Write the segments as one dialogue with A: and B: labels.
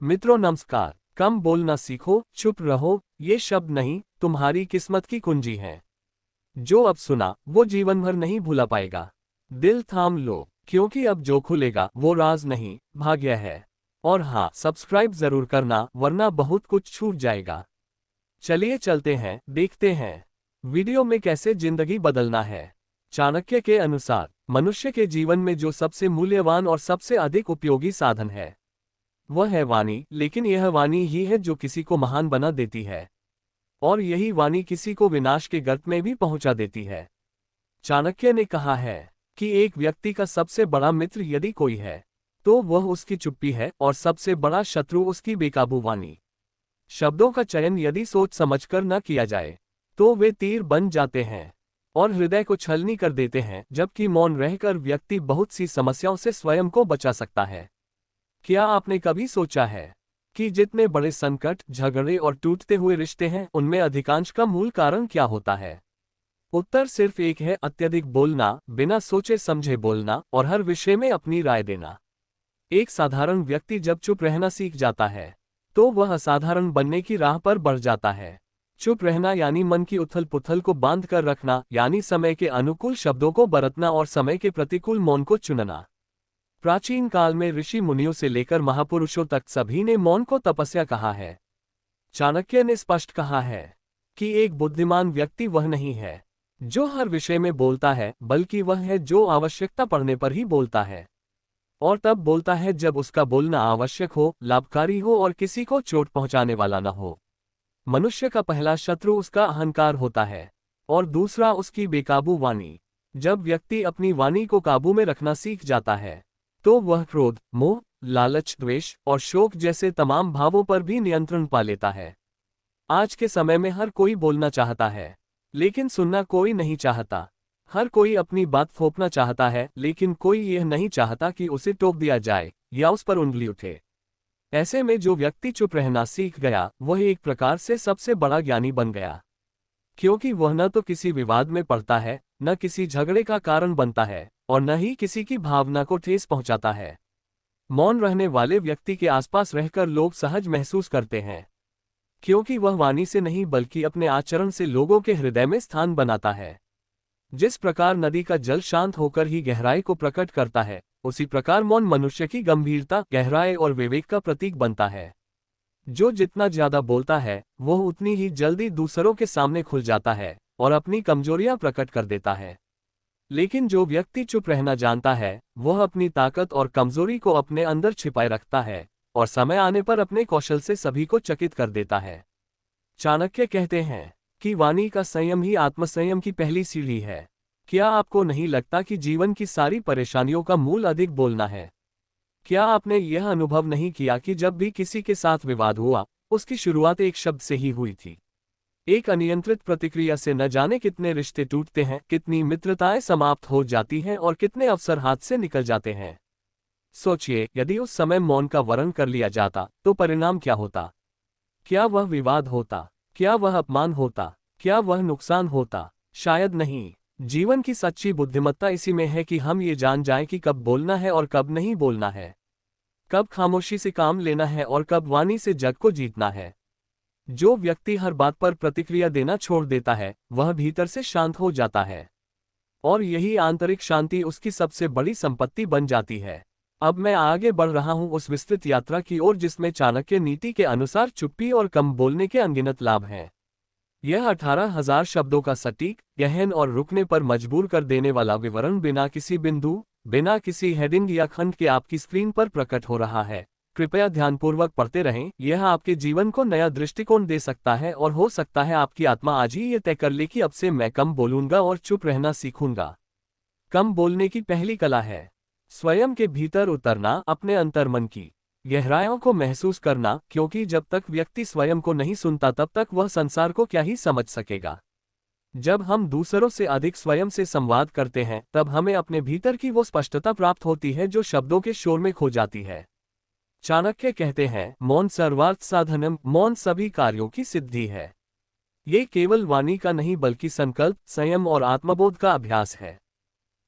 A: मित्रों नमस्कार। कम बोलना सीखो, चुप रहो, ये शब्द नहीं, तुम्हारी किस्मत की कुंजी हैं। जो अब सुना वो जीवन भर नहीं भूला पाएगा। दिल थाम लो, क्योंकि अब जो खुलेगा वो राज नहीं, भाग्य है। और हाँ, सब्सक्राइब जरूर करना, वरना बहुत कुछ छूट जाएगा। चलिए चलते हैं, देखते हैं वीडियो में कैसे जिंदगी बदलना है। चाणक्य के अनुसार मनुष्य के जीवन में जो सबसे मूल्यवान और सबसे अधिक उपयोगी साधन है वह है वाणी, लेकिन यह वाणी ही है जो किसी को महान बना देती है। और यही वाणी किसी को विनाश के गर्त में भी पहुंचा देती है। चाणक्य ने कहा है कि एक व्यक्ति का सबसे बड़ा मित्र यदि कोई है तो वह उसकी चुप्पी है, और सबसे बड़ा शत्रु उसकी बेकाबू वाणी। शब्दों का चयन यदि सोच समझकर न किया जाए तो वे तीर बन जाते हैं और हृदय को छलनी कर देते हैं, जबकि मौन रहकर व्यक्ति बहुत सी समस्याओं से स्वयं को बचा सकता है। क्या आपने कभी सोचा है कि जितने बड़े संकट, झगड़े और टूटते हुए रिश्ते हैं, उनमें अधिकांश का मूल कारण क्या होता है? उत्तर सिर्फ एक है: अत्यधिक बोलना, बिना सोचे समझे बोलना और हर विषय में अपनी राय देना। एक साधारण व्यक्ति जब चुप रहना सीख जाता है तो वह असाधारण बनने की राह पर बढ़ जाता है। चुप रहना यानी मन की उथल पुथल को बांध कर रखना, यानी समय के अनुकूल शब्दों को बरतना और समय के प्रतिकूल मौन को चुनना। प्राचीन काल में ऋषि मुनियों से लेकर महापुरुषों तक सभी ने मौन को तपस्या कहा है। चाणक्य ने स्पष्ट कहा है कि एक बुद्धिमान व्यक्ति वह नहीं है जो हर विषय में बोलता है, बल्कि वह है जो आवश्यकता पड़ने पर ही बोलता है। और तब बोलता है जब उसका बोलना आवश्यक हो, लाभकारी हो और किसी को चोट पहुंचाने वाला न हो। मनुष्य का पहला शत्रु उसका अहंकार होता है और दूसरा उसकी बेकाबू वाणी। जब व्यक्ति अपनी वाणी को काबू में रखना सीख जाता है तो वह क्रोध, मोह, लालच, द्वेष और शोक जैसे तमाम भावों पर भी नियंत्रण पा लेता है। आज के समय में हर कोई बोलना चाहता है, लेकिन सुनना कोई नहीं चाहता। हर कोई अपनी बात थोपना चाहता है, लेकिन कोई यह नहीं चाहता कि उसे टोक दिया जाए या उस पर उंगली उठे। ऐसे में जो व्यक्ति चुप रहना सीख गया वह एक प्रकार से सबसे बड़ा ज्ञानी बन गया, क्योंकि वह न तो किसी विवाद में पड़ता है, न किसी झगड़े का कारण बनता है और न ही किसी की भावना को ठेस पहुंचाता है। मौन रहने वाले व्यक्ति के आसपास रहकर लोग सहज महसूस करते हैं, क्योंकि वह वाणी से नहीं बल्कि अपने आचरण से लोगों के हृदय में स्थान बनाता है। जिस प्रकार नदी का जल शांत होकर ही गहराई को प्रकट करता है, उसी प्रकार मौन मनुष्य की गंभीरता, गहराई और विवेक का प्रतीक बनता है। जो जितना ज्यादा बोलता है वह उतनी ही जल्दी दूसरों के सामने खुल जाता है और अपनी कमजोरियां प्रकट कर देता है। लेकिन जो व्यक्ति चुप रहना जानता है वह अपनी ताकत और कमजोरी को अपने अंदर छिपाए रखता है और समय आने पर अपने कौशल से सभी को चकित कर देता है। चाणक्य कहते हैं कि वाणी का संयम ही आत्मसंयम की पहली सीढ़ी है। क्या आपको नहीं लगता कि जीवन की सारी परेशानियों का मूल अधिक बोलना है? क्या आपने यह अनुभव नहीं किया कि जब भी किसी के साथ विवाद हुआ, उसकी शुरुआत एक शब्द से ही हुई थी? एक अनियंत्रित प्रतिक्रिया से न जाने कितने रिश्ते टूटते हैं, कितनी मित्रताएं समाप्त हो जाती हैं और कितने अवसर हाथ से निकल जाते हैं। सोचिए, यदि उस समय मौन का वर्ण कर लिया जाता तो परिणाम क्या होता? क्या वह विवाद होता? क्या वह अपमान होता? क्या वह नुकसान होता? शायद नहीं। जीवन की सच्ची बुद्धिमत्ता इसी में है कि हम ये जान जाएं कि कब बोलना है और कब नहीं बोलना है, कब खामोशी से काम लेना है और कब वाणी से जग को जीतना है। जो व्यक्ति हर बात पर प्रतिक्रिया देना छोड़ देता है वह भीतर से शांत हो जाता है, और यही आंतरिक शांति उसकी सबसे बड़ी संपत्ति बन जाती है। अब मैं आगे बढ़ रहा हूं उस विस्तृत यात्रा की ओर जिसमें चाणक्य नीति के अनुसार चुप्पी और कम बोलने के अनगिनत लाभ हैं। यह 18,000 शब्दों का सटीक, गहन और रुकने पर मजबूर कर देने वाला विवरण बिना किसी बिंदु, बिना किसी हेडिंग या खंड के आपकी स्क्रीन पर प्रकट हो रहा है। कृपया ध्यानपूर्वक पढ़ते रहें, यह आपके जीवन को नया दृष्टिकोण दे सकता है और हो सकता है आपकी आत्मा आज ही ये तय कर ले कि अब से मैं कम बोलूंगा और चुप रहना सीखूंगा। कम बोलने की पहली कला है स्वयं के भीतर उतरना, अपने अंतर्मन की गहराइयों को महसूस करना, क्योंकि जब तक व्यक्ति स्वयं को नहीं सुनता तब तक वह संसार को क्या ही समझ सकेगा। जब हम दूसरों से अधिक स्वयं से संवाद करते हैं तब हमें अपने भीतर की वो स्पष्टता प्राप्त होती है जो शब्दों के शोर में खो जाती है। चाणक्य कहते हैं, मौन सर्वार्थ साधनम, मौन सभी कार्यों की सिद्धि है। ये केवल वाणी का नहीं बल्कि संकल्प, संयम और आत्मबोध का अभ्यास है।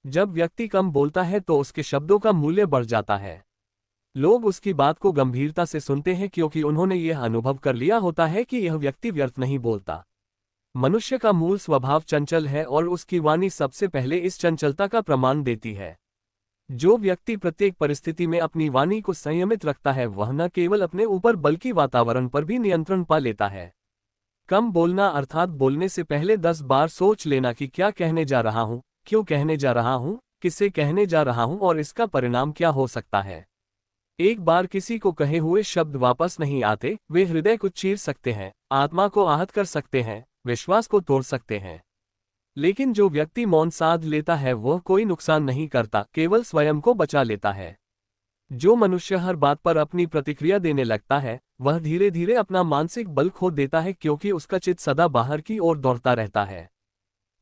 A: जब व्यक्ति कम बोलता है तो उसके शब्दों का मूल्य बढ़ जाता है, लोग उसकी बात को गंभीरता से सुनते हैं क्योंकि उन्होंने यह अनुभव कर लिया होता है कि यह व्यक्ति व्यर्थ नहीं बोलता। मनुष्य का मूल स्वभाव चंचल है और उसकी वाणी सबसे पहले इस चंचलता का प्रमाण देती है। जो व्यक्ति प्रत्येक परिस्थिति में अपनी वाणी को संयमित रखता है वह न केवल अपने ऊपर बल्कि वातावरण पर भी नियंत्रण पा लेता है। कम बोलना अर्थात बोलने से पहले 10 बार सोच लेना कि क्या कहने जा रहा हूं, क्यों कहने जा रहा हूं, किसे कहने जा रहा हूं और इसका परिणाम क्या हो सकता है। एक बार किसी को कहे हुए शब्द वापस नहीं आते, वे हृदय को चीर सकते हैं, आत्मा को आहत कर सकते हैं, विश्वास को तोड़ सकते हैं। लेकिन जो व्यक्ति मौन साध लेता है वह कोई नुकसान नहीं करता, केवल स्वयं को बचा लेता है। जो मनुष्य हर बात पर अपनी प्रतिक्रिया देने लगता है वह धीरे धीरे अपना मानसिक बल खो देता है क्योंकि उसका चित्त सदा बाहर की ओर दौड़ता रहता है।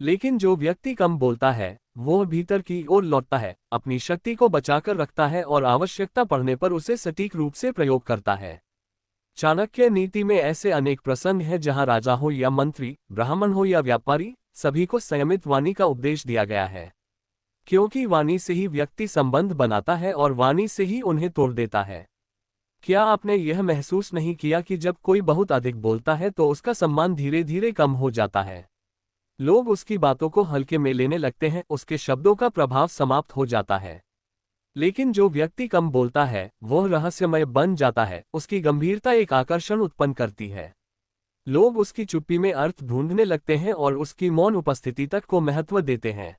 A: लेकिन जो व्यक्ति कम बोलता है वह भीतर की ओर लौटता है, अपनी शक्ति को बचाकर रखता है और आवश्यकता पड़ने पर उसे सटीक रूप से प्रयोग करता है। चाणक्य नीति में ऐसे अनेक प्रसंग हैं जहां राजा हो या मंत्री, ब्राह्मण हो या व्यापारी, सभी को संयमित वाणी का उपदेश दिया गया है। क्योंकि वाणी से ही व्यक्ति संबंध बनाता है और वाणी से ही उन्हें तोड़ देता है। क्या आपने यह महसूस नहीं किया कि जब कोई बहुत अधिक बोलता है तो उसका सम्मान धीरे धीरे कम हो जाता है? लोग उसकी बातों को हल्के में लेने लगते हैं, उसके शब्दों का प्रभाव समाप्त हो जाता है। लेकिन जो व्यक्ति कम बोलता है वह रहस्यमय बन जाता है, उसकी गंभीरता एक आकर्षण उत्पन्न करती है। लोग उसकी चुप्पी में अर्थ ढूंढने लगते हैं और उसकी मौन उपस्थिति तक को महत्व देते हैं।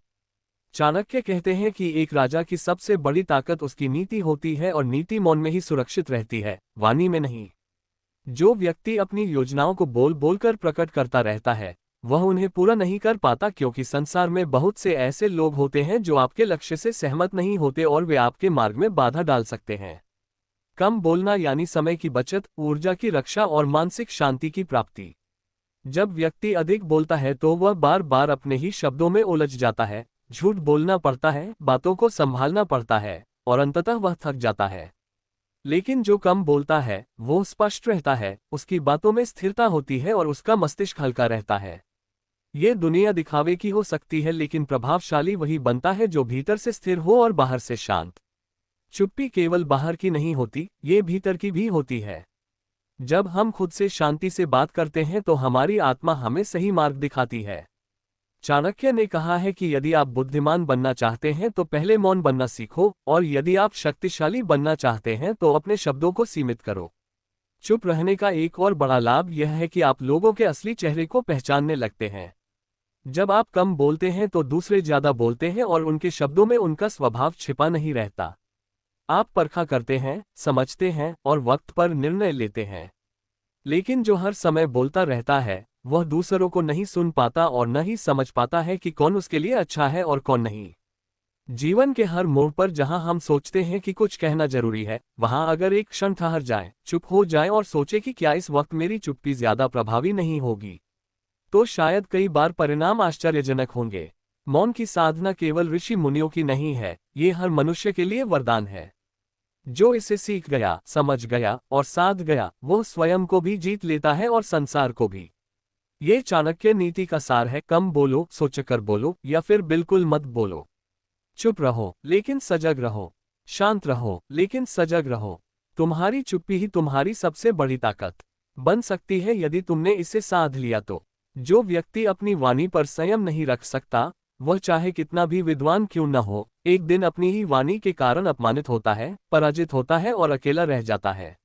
A: चाणक्य कहते हैं कि एक राजा की सबसे बड़ी ताकत उसकी नीति होती है और नीति मौन में ही सुरक्षित रहती है, वाणी में नहीं। जो व्यक्ति अपनी योजनाओं को बोल बोलकर प्रकट करता रहता है वह उन्हें पूरा नहीं कर पाता क्योंकि संसार में बहुत से ऐसे लोग होते हैं जो आपके लक्ष्य से सहमत नहीं होते और वे आपके मार्ग में बाधा डाल सकते हैं। कम बोलना यानी समय की बचत, ऊर्जा की रक्षा और मानसिक शांति की प्राप्ति। जब व्यक्ति अधिक बोलता है तो वह बार बार अपने ही शब्दों में उलझ जाता है, झूठ बोलना पड़ता है, बातों को संभालना पड़ता है और अंततः वह थक जाता है। लेकिन जो कम बोलता है वो स्पष्ट रहता है, उसकी बातों में स्थिरता होती है और उसका मस्तिष्क हल्का रहता है। ये दुनिया दिखावे की हो सकती है लेकिन प्रभावशाली वही बनता है जो भीतर से स्थिर हो और बाहर से शांत। चुप्पी केवल बाहर की नहीं होती, ये भीतर की भी होती है। जब हम खुद से शांति से बात करते हैं तो हमारी आत्मा हमें सही मार्ग दिखाती है। चाणक्य ने कहा है कि यदि आप बुद्धिमान बनना चाहते हैं तो पहले मौन बनना सीखो और यदि आप शक्तिशाली बनना चाहते हैं तो अपने शब्दों को सीमित करो। चुप रहने का एक और बड़ा लाभ यह है कि आप लोगों के असली चेहरे को पहचानने लगते हैं। जब आप कम बोलते हैं तो दूसरे ज्यादा बोलते हैं और उनके शब्दों में उनका स्वभाव छिपा नहीं रहता। आप परखा करते हैं, समझते हैं और वक्त पर निर्णय लेते हैं। लेकिन जो हर समय बोलता रहता है वह दूसरों को नहीं सुन पाता और न ही समझ पाता है कि कौन उसके लिए अच्छा है और कौन नहीं। जीवन के हर मोड़ पर जहां हम सोचते हैं कि कुछ कहना जरूरी है, वहां अगर एक क्षण ठहर जाए, चुप हो जाए और सोचे कि क्या इस वक्त मेरी चुप्पी ज्यादा प्रभावी नहीं होगी, तो शायद कई बार परिणाम आश्चर्यजनक होंगे। मौन की साधना केवल ऋषि मुनियों की नहीं है, ये हर मनुष्य के लिए वरदान है। जो इसे सीख गया, समझ गया और साध गया, वो स्वयं को भी जीत लेता है और संसार को भी। ये चाणक्य नीति का सार है, कम बोलो, सोचकर बोलो या फिर बिल्कुल मत बोलो। चुप रहो लेकिन सजग रहो, शांत रहो लेकिन सजग रहो। तुम्हारी चुप्पी ही तुम्हारी सबसे बड़ी ताकत बन सकती है यदि तुमने इसे साध लिया तो। जो व्यक्ति अपनी वाणी पर संयम नहीं रख सकता, वह चाहे कितना भी विद्वान क्यों न हो, एक दिन अपनी ही वाणी के कारण अपमानित होता है, पराजित होता है और अकेला रह जाता है।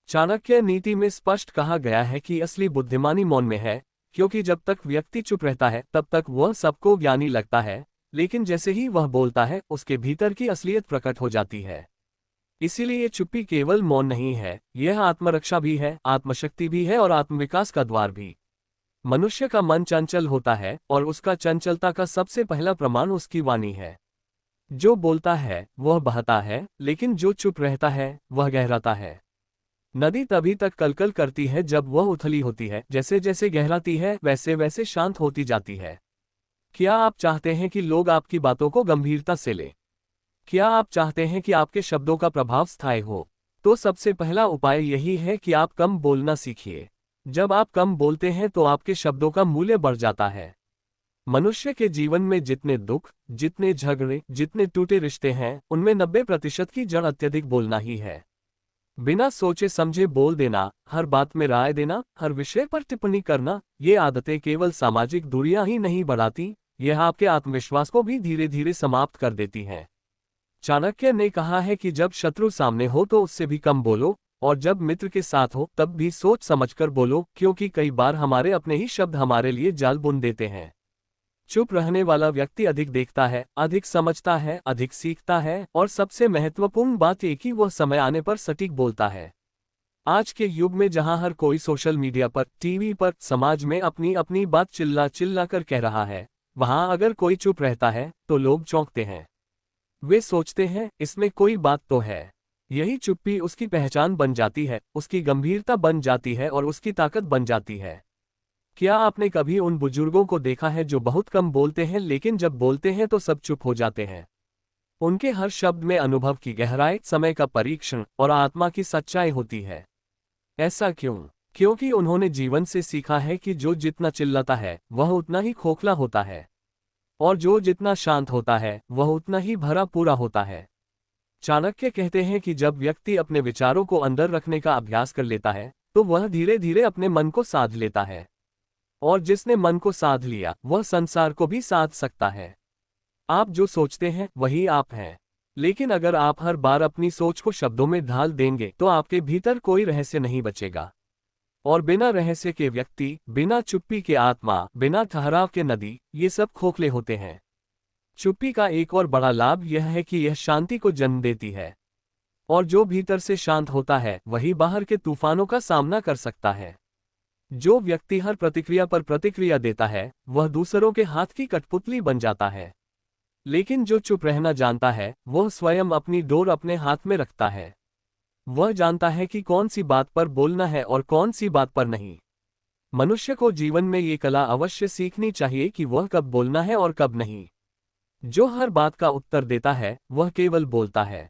A: चाणक्य नीति में स्पष्ट कहा गया है कि असली बुद्धिमानी मौन में है, क्योंकि जब तक व्यक्ति चुप रहता है तब तक वह सबको ज्ञानी लगता है, लेकिन जैसे ही वह बोलता है उसके भीतर की असलियत प्रकट हो जाती है। इसीलिए चुप्पी केवल मौन नहीं है, यह आत्मरक्षा भी है, आत्मशक्ति भी है और आत्मविकास का द्वार भी। मनुष्य का मन चंचल होता है और उसका चंचलता का सबसे पहला प्रमाण उसकी वाणी है। जो बोलता है वह बहता है, लेकिन जो चुप रहता है वह गहराता है। नदी तभी तक कलकल करती है जब वह उथली होती है, जैसे जैसे गहराती है वैसे वैसे शांत होती जाती है। क्या आप चाहते हैं कि लोग आपकी बातों को गंभीरता से लें? क्या आप चाहते हैं कि आपके शब्दों का प्रभाव स्थायी हो? तो सबसे पहला उपाय यही है कि आप कम बोलना सीखिए। जब आप कम बोलते हैं तो आपके शब्दों का मूल्य बढ़ जाता है। मनुष्य के जीवन में जितने दुख, जितने झगड़े, जितने टूटे रिश्ते हैं, उनमें 90% की जड़ अत्यधिक बोलना ही है। बिना सोचे समझे बोल देना, हर बात में राय देना, हर विषय पर टिप्पणी करना, ये आदतें केवल सामाजिक दूरियां ही नहीं बढ़ाती, यह आपके आत्मविश्वास को भी धीरे धीरे समाप्त कर देती हैं। चाणक्य ने कहा है कि जब शत्रु सामने हो तो उससे भी कम बोलो, और जब मित्र के साथ हो तब भी सोच समझकर बोलो, क्योंकि कई बार हमारे अपने ही शब्द हमारे लिए जाल बुन देते हैं। चुप रहने वाला व्यक्ति अधिक देखता है, अधिक समझता है, अधिक सीखता है, और सबसे महत्वपूर्ण बात ये कि वह समय आने पर सटीक बोलता है। आज के युग में जहां हर कोई सोशल मीडिया पर, टीवी पर, समाज में अपनी अपनी बात चिल्ला चिल्ला कर कह रहा है, वहां अगर कोई चुप रहता है तो लोग चौंकते हैं। वे सोचते हैं इसमें कोई बात तो है। यही चुप्पी उसकी पहचान बन जाती है, उसकी गंभीरता बन जाती है और उसकी ताकत बन जाती है। क्या आपने कभी उन बुजुर्गों को देखा है जो बहुत कम बोलते हैं लेकिन जब बोलते हैं तो सब चुप हो जाते हैं? उनके हर शब्द में अनुभव की गहराई, समय का परीक्षण और आत्मा की सच्चाई होती है। ऐसा क्यों? क्योंकि उन्होंने जीवन से सीखा है कि जो जितना चिल्लाता है वह उतना ही खोखला होता है, और जो जितना शांत होता है वह उतना ही भरा पूरा होता है। चाणक्य कहते हैं कि जब व्यक्ति अपने विचारों को अंदर रखने का अभ्यास कर लेता है तो वह धीरे धीरे अपने मन को साध लेता है, और जिसने मन को साध लिया वह संसार को भी साध सकता है। आप जो सोचते हैं वही आप हैं, लेकिन अगर आप हर बार अपनी सोच को शब्दों में ढाल देंगे तो आपके भीतर कोई रहस्य नहीं बचेगा। और बिना रहस्य के व्यक्ति, बिना चुप्पी के आत्मा, बिना ठहराव के नदी, ये सब खोखले होते हैं। चुप्पी का एक और बड़ा लाभ यह है कि यह शांति को जन्म देती है, और जो भीतर से शांत होता है वही बाहर के तूफानों का सामना कर सकता है। जो व्यक्ति हर प्रतिक्रिया पर प्रतिक्रिया देता है वह दूसरों के हाथ की कठपुतली बन जाता है, लेकिन जो चुप रहना जानता है वह स्वयं अपनी डोर अपने हाथ में रखता है। वह जानता है कि कौन सी बात पर बोलना है और कौन सी बात पर नहीं। मनुष्य को जीवन में ये कला अवश्य सीखनी चाहिए कि वह कब बोलना है और कब नहीं। जो हर बात का उत्तर देता है वह केवल बोलता है,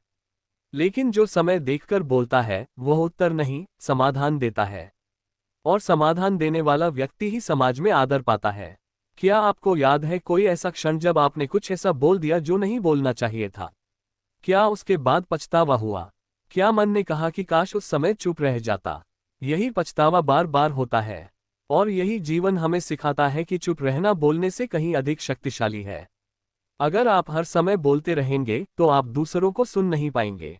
A: लेकिन जो समय देखकर बोलता है वह उत्तर नहीं, समाधान देता है। और समाधान देने वाला व्यक्ति ही समाज में आदर पाता है। क्या आपको याद है कोई ऐसा क्षण जब आपने कुछ ऐसा बोल दिया जो नहीं बोलना चाहिए था? क्या उसके बाद पछतावा हुआ? क्या मन ने कहा कि काश उस समय चुप रह जाता? यही पछतावा बार बार होता है, और यही जीवन हमें सिखाता है कि चुप रहना बोलने से कहीं अधिक शक्तिशाली है। अगर आप हर समय बोलते रहेंगे तो आप दूसरों को सुन नहीं पाएंगे,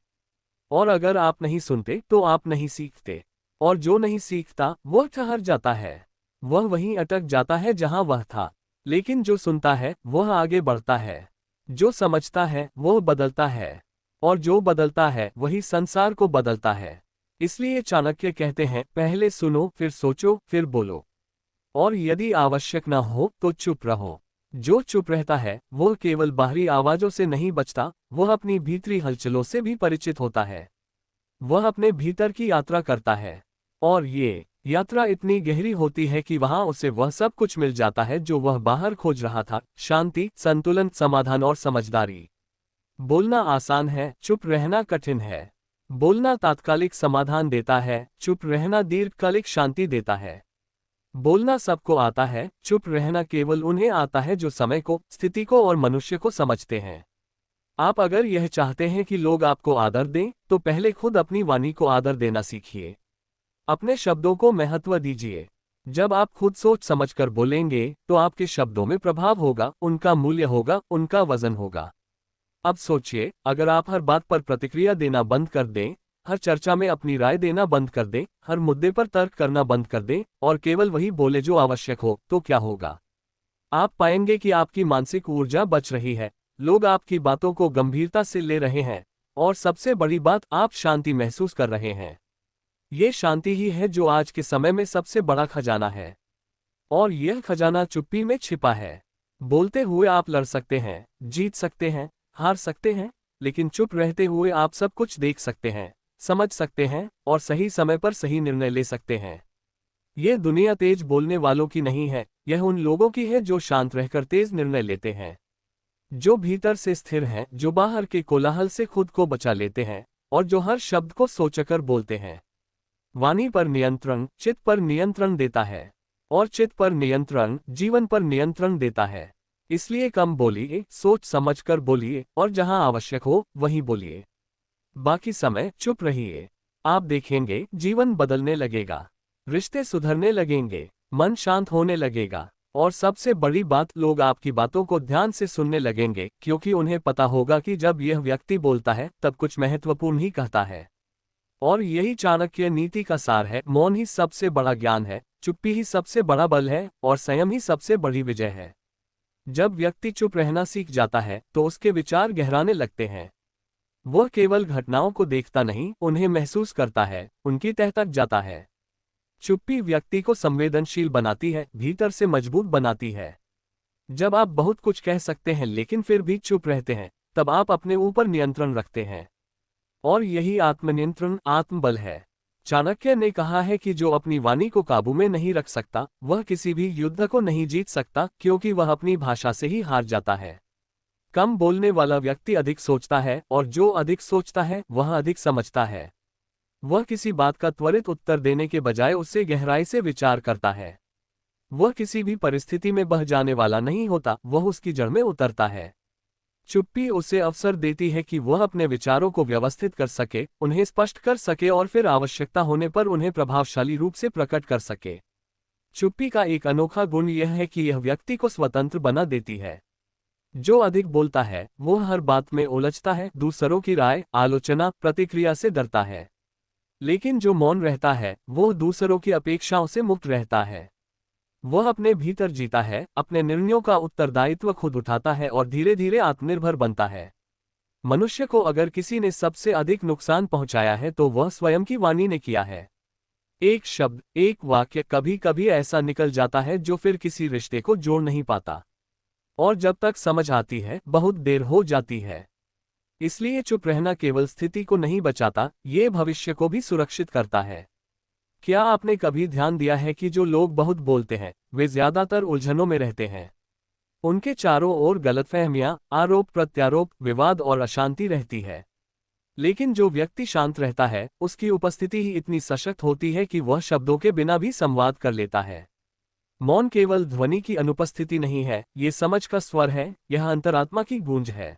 A: और अगर आप नहीं सुनते तो आप नहीं सीखते, और जो नहीं सीखता वह ठहर जाता है, वह वहीं अटक जाता है जहां वह था। लेकिन जो सुनता है वह आगे बढ़ता है, जो समझता है वह बदलता है, और जो बदलता है वही संसार को बदलता है। इसलिए चाणक्य कहते हैं, पहले सुनो, फिर सोचो, फिर बोलो, और यदि आवश्यक न हो तो चुप रहो। जो चुप रहता है वह केवल बाहरी आवाजों से नहीं बचता, वह अपनी भीतरी हलचलों से भी परिचित होता है। वह अपने भीतर की यात्रा करता है, और ये यात्रा इतनी गहरी होती है कि वहां उसे वह सब कुछ मिल जाता है जो वह बाहर खोज रहा था: शांति, संतुलन, समाधान और समझदारी। बोलना आसान है, चुप रहना कठिन है। बोलना तात्कालिक समाधान देता है, चुप रहना दीर्घकालिक शांति देता है। बोलना सबको आता है, चुप रहना केवल उन्हें आता है जो समय को, स्थिति को और मनुष्य को समझते हैं। आप अगर यह चाहते हैं कि लोग आपको आदर दें तो पहले खुद अपनी वाणी को आदर देना सीखिए। अपने शब्दों को महत्व दीजिए। जब आप खुद सोच समझकर बोलेंगे तो आपके शब्दों में प्रभाव होगा, उनका मूल्य होगा, उनका वजन होगा। अब सोचिए, अगर आप हर बात पर प्रतिक्रिया देना बंद कर दें, हर चर्चा में अपनी राय देना बंद कर दें, हर मुद्दे पर तर्क करना बंद कर दें, और केवल वही बोले जो आवश्यक हो, तो क्या होगा? आप पाएंगे कि आपकी मानसिक ऊर्जा बच रही है, लोग आपकी बातों को गंभीरता से ले रहे हैं, और सबसे बड़ी बात, आप शांति महसूस कर रहे हैं। ये शांति ही है जो आज के समय में सबसे बड़ा खजाना है, और यह खजाना चुप्पी में छिपा है। बोलते हुए आप लड़ सकते हैं, जीत सकते हैं, हार सकते हैं, लेकिन चुप रहते हुए आप सब कुछ देख सकते हैं, समझ सकते हैं, और सही समय पर सही निर्णय ले सकते हैं। यह दुनिया तेज बोलने वालों की नहीं है, यह उन लोगों की है जो शांत रहकर तेज निर्णय लेते हैं, जो भीतर से स्थिर हैं, जो बाहर के कोलाहल से खुद को बचा लेते हैं, और जो हर शब्द को सोचकर बोलते हैं। वाणी पर नियंत्रण चित्त पर नियंत्रण देता है, और चित्त पर नियंत्रण जीवन पर नियंत्रण देता है। इसलिए कम बोलिए, सोच समझकर बोलिए और जहां आवश्यक हो वहीं बोलिए। बाकी समय चुप रहिए। आप देखेंगे जीवन बदलने लगेगा, रिश्ते सुधरने लगेंगे, मन शांत होने लगेगा और सबसे बड़ी बात, लोग आपकी बातों को ध्यान से सुनने लगेंगे, क्योंकि उन्हें पता होगा कि जब यह व्यक्ति बोलता है तब कुछ महत्वपूर्ण ही कहता है। और यही चाणक्य नीति का सार है। मौन ही सबसे बड़ा ज्ञान है, चुप्पी ही सबसे बड़ा बल है और संयम ही सबसे बड़ी विजय है। जब व्यक्ति चुप रहना सीख जाता है तो उसके विचार गहराने लगते हैं। वह केवल घटनाओं को देखता नहीं, उन्हें महसूस करता है, उनकी तह तक जाता है। चुप्पी व्यक्ति को संवेदनशील बनाती है, भीतर से मजबूत बनाती है। जब आप बहुत कुछ कह सकते हैं लेकिन फिर भी चुप रहते हैं, तब आप अपने ऊपर नियंत्रण रखते हैं। और यही आत्मनियंत्रण, आत्मबल है। चाणक्य ने कहा है कि जो अपनी वाणी को काबू में नहीं रख सकता, वह किसी भी युद्ध को नहीं जीत सकता, क्योंकि वह अपनी भाषा से ही हार जाता है। कम बोलने वाला व्यक्ति अधिक सोचता है और जो अधिक सोचता है वह अधिक समझता है। वह किसी बात का त्वरित उत्तर देने के बजाय उससे गहराई से विचार करता है। वह किसी भी परिस्थिति में बह जाने वाला नहीं होता, वह उसकी जड़ में उतरता है। चुप्पी उसे अवसर देती है कि वह अपने विचारों को व्यवस्थित कर सके, उन्हें स्पष्ट कर सके और फिर आवश्यकता होने पर उन्हें प्रभावशाली रूप से प्रकट कर सके। चुप्पी का एक अनोखा गुण यह है कि यह व्यक्ति को स्वतंत्र बना देती है। जो अधिक बोलता है वह हर बात में उलझता है, दूसरों की राय, आलोचना, प्रतिक्रिया से डरता है। लेकिन जो मौन रहता है वह दूसरों की अपेक्षाओं से मुक्त रहता है। वह अपने भीतर जीता है, अपने निर्णयों का उत्तरदायित्व खुद उठाता है और धीरे धीरे आत्मनिर्भर बनता है। मनुष्य को अगर किसी ने सबसे अधिक नुकसान पहुंचाया है तो वह स्वयं की वाणी ने किया है। एक शब्द, एक वाक्य कभी कभी ऐसा निकल जाता है जो फिर किसी रिश्ते को जोड़ नहीं पाता, और जब तक समझ आती है बहुत देर हो जाती है। इसलिए चुप रहना केवल स्थिति को नहीं बचाता, ये भविष्य को भी सुरक्षित करता है। क्या आपने कभी ध्यान दिया है कि जो लोग बहुत बोलते हैं वे ज्यादातर उलझनों में रहते हैं। उनके चारों ओर गलतफहमियां, आरोप प्रत्यारोप, विवाद और अशांति रहती है। लेकिन जो व्यक्ति शांत रहता है उसकी उपस्थिति ही इतनी सशक्त होती है कि वह शब्दों के बिना भी संवाद कर लेता है। मौन केवल ध्वनि की अनुपस्थिति नहीं है, ये समझ का स्वर है, यह अंतरात्मा की गूंज है।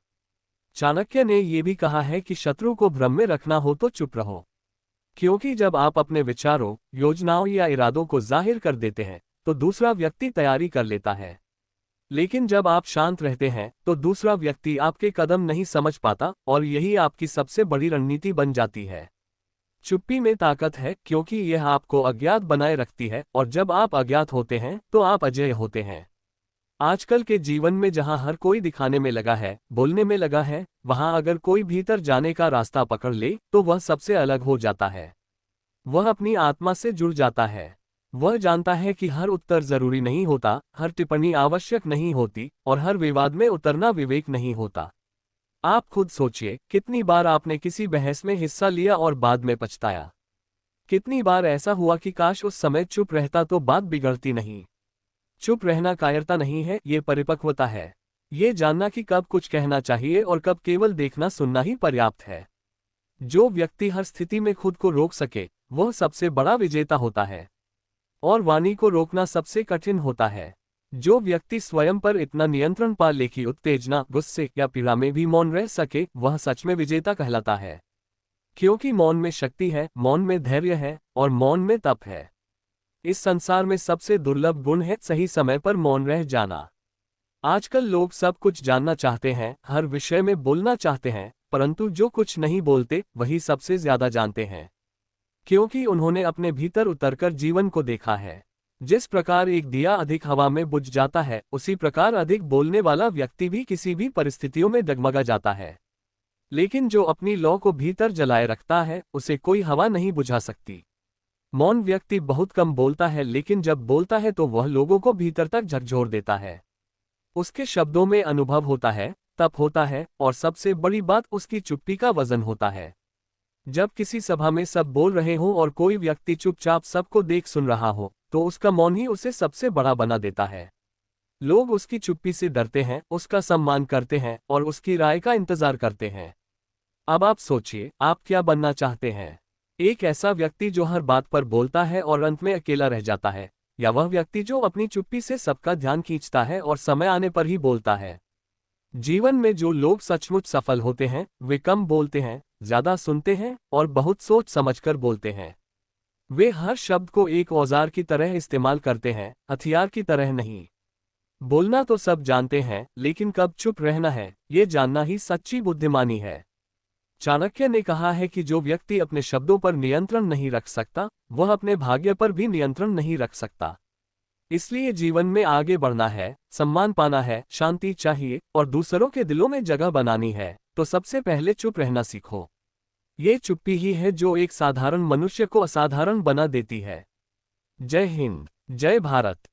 A: चाणक्य ने यह भी कहा है कि शत्रु को भ्रम में रखना हो तो चुप रहो, क्योंकि जब आप अपने विचारों, योजनाओं या इरादों को जाहिर कर देते हैं तो दूसरा व्यक्ति तैयारी कर लेता है। लेकिन जब आप शांत रहते हैं तो दूसरा व्यक्ति आपके कदम नहीं समझ पाता और यही आपकी सबसे बड़ी रणनीति बन जाती है। चुप्पी में ताकत है क्योंकि यह आपको अज्ञात बनाए रखती है, और जब आप अज्ञात होते हैं तो आप अजेय होते हैं। आजकल के जीवन में जहां हर कोई दिखाने में लगा है, बोलने में लगा है, वहां अगर कोई भीतर जाने का रास्ता पकड़ ले तो वह सबसे अलग हो जाता है। वह अपनी आत्मा से जुड़ जाता है। वह जानता है कि हर उत्तर जरूरी नहीं होता, हर टिप्पणी आवश्यक नहीं होती और हर विवाद में उतरना विवेक नहीं होता। आप खुद सोचिए, कितनी बार आपने किसी बहस में हिस्सा लिया और बाद में पछताया। कितनी बार ऐसा हुआ कि काश उस समय चुप रहता तो बात बिगड़ती नहीं। चुप रहना कायरता नहीं है, ये परिपक्वता है। ये जानना कि कब कुछ कहना चाहिए और कब केवल देखना सुनना ही पर्याप्त है। जो व्यक्ति हर स्थिति में खुद को रोक सके वह सबसे बड़ा विजेता होता है, और वाणी को रोकना सबसे कठिन होता है। जो व्यक्ति स्वयं पर इतना नियंत्रण पा ले कि उत्तेजना, गुस्से या पीड़ा में भी मौन रह सके, वह सच में विजेता कहलाता है। क्योंकि मौन में शक्ति है, मौन में धैर्य है और मौन में तप है। इस संसार में सबसे दुर्लभ गुण है सही समय पर मौन रह जाना। आजकल लोग सब कुछ जानना चाहते हैं, हर विषय में बोलना चाहते हैं, परंतु जो कुछ नहीं बोलते वही सबसे ज्यादा जानते हैं, क्योंकि उन्होंने अपने भीतर उतरकर जीवन को देखा है। जिस प्रकार एक दिया अधिक हवा में बुझ जाता है, उसी प्रकार अधिक बोलने वाला व्यक्ति भी किसी भी परिस्थितियों में डगमगा जाता है। लेकिन जो अपनी लौ को भीतर जलाए रखता है उसे कोई हवा नहीं बुझा सकती। मौन व्यक्ति बहुत कम बोलता है, लेकिन जब बोलता है तो वह लोगों को भीतर तक झकझोर देता है। उसके शब्दों में अनुभव होता है, तप होता है, और सबसे बड़ी बात उसकी चुप्पी का वजन होता है। जब किसी सभा में सब बोल रहे हों और कोई व्यक्ति चुपचाप सबको देख सुन रहा हो, तो उसका मौन ही उसे सबसे बड़ा बना देता है। लोग उसकी चुप्पी से डरते हैं, उसका सम्मान करते हैं और उसकी राय का इंतजार करते हैं। अब आप सोचिए, आप क्या बनना चाहते हैं? एक ऐसा व्यक्ति जो हर बात पर बोलता है और अंत में अकेला रह जाता है, या वह व्यक्ति जो अपनी चुप्पी से सबका ध्यान खींचता है और समय आने पर ही बोलता है। जीवन में जो लोग सचमुच सफल होते हैं वे कम बोलते हैं, ज्यादा सुनते हैं और बहुत सोच समझकर बोलते हैं। वे हर शब्द को एक औजार की तरह इस्तेमाल करते हैं, हथियार की तरह नहीं। बोलना तो सब जानते हैं, लेकिन कब चुप रहना है, ये जानना ही सच्ची बुद्धिमानी है। चाणक्य ने कहा है कि जो व्यक्ति अपने शब्दों पर नियंत्रण नहीं रख सकता, वह अपने भाग्य पर भी नियंत्रण नहीं रख सकता। इसलिए जीवन में आगे बढ़ना है, सम्मान पाना है, शांति चाहिए और दूसरों के दिलों में जगह बनानी है, तो सबसे पहले चुप रहना सीखो। ये चुप्पी ही है जो एक साधारण मनुष्य को असाधारण बना देती है। जय हिंद, जय भारत।